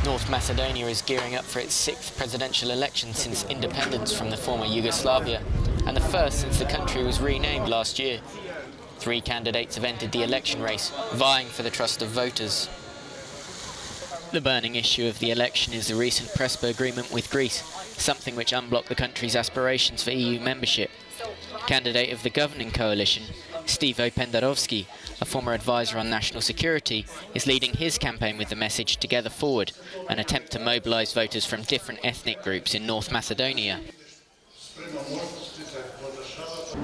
North Macedonia is gearing up for its sixth presidential election since independence from the former Yugoslavia, and the first since the country was renamed last year. 3 candidates have entered the election race, vying for the trust of voters. The burning issue of the election is the recent Prespa agreement with Greece, something which unblocked the country's aspirations for EU membership. Candidate of the governing coalition, Stevo Pendarovski, a former advisor on national security, is leading his campaign with the message Together Forward, an attempt to mobilise voters from different ethnic groups in North Macedonia.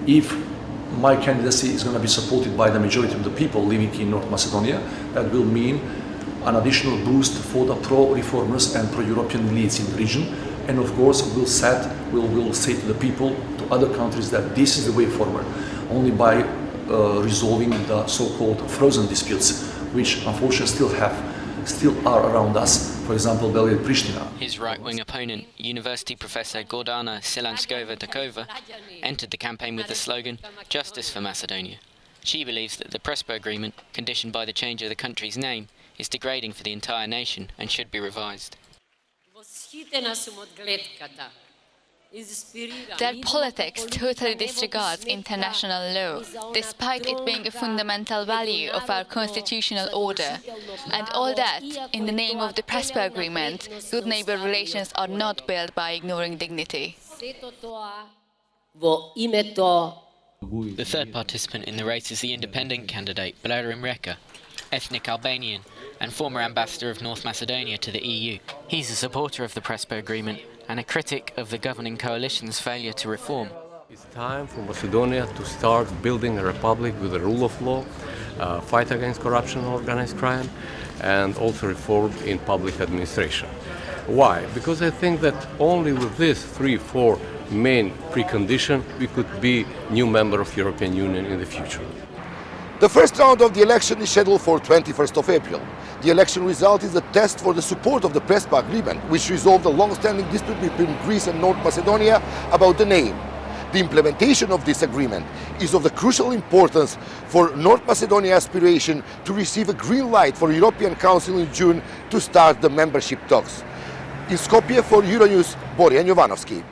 If my candidacy is going to be supported by the majority of the people living in North Macedonia, that will mean an additional boost for the pro-reformers and pro-European elites in the region. And of course, we'll say to the people, to other countries, that this is the way forward. Only by resolving the so-called frozen disputes, which unfortunately still are around us, for example, Belgrade-Pristina. His right-wing opponent, University professor Gordana Silanskova-Takova, entered the campaign with the slogan, Justice for Macedonia. She believes that the Prespa agreement, conditioned by the change of the country's name, is degrading for the entire nation and should be revised. Their politics totally disregards international law, despite it being a fundamental value of our constitutional order. And all that, in the name of the Prespa Agreement, good neighbour relations are not built by ignoring dignity. The third participant in the race is the independent candidate, Blarium Reka, ethnic Albanian and former ambassador of North Macedonia to the EU. He's a supporter of the Prespa Agreement and a critic of the governing coalition's failure to reform. It's time for Macedonia to start building a republic with the rule of law, fight against corruption and organized crime, and also reform in public administration. Why? Because I think that only with these 3-4 main preconditions we could be new member of European Union in the future. The first round of the election is scheduled for 21st of April. The election result is a test for the support of the Prespa Agreement, which resolved a long-standing dispute between Greece and North Macedonia about the name. The implementation of this agreement is of the crucial importance for North Macedonia's aspiration to receive a green light for European Council in June to start the membership talks. In Skopje for Euronews, Borjan Jovanovski.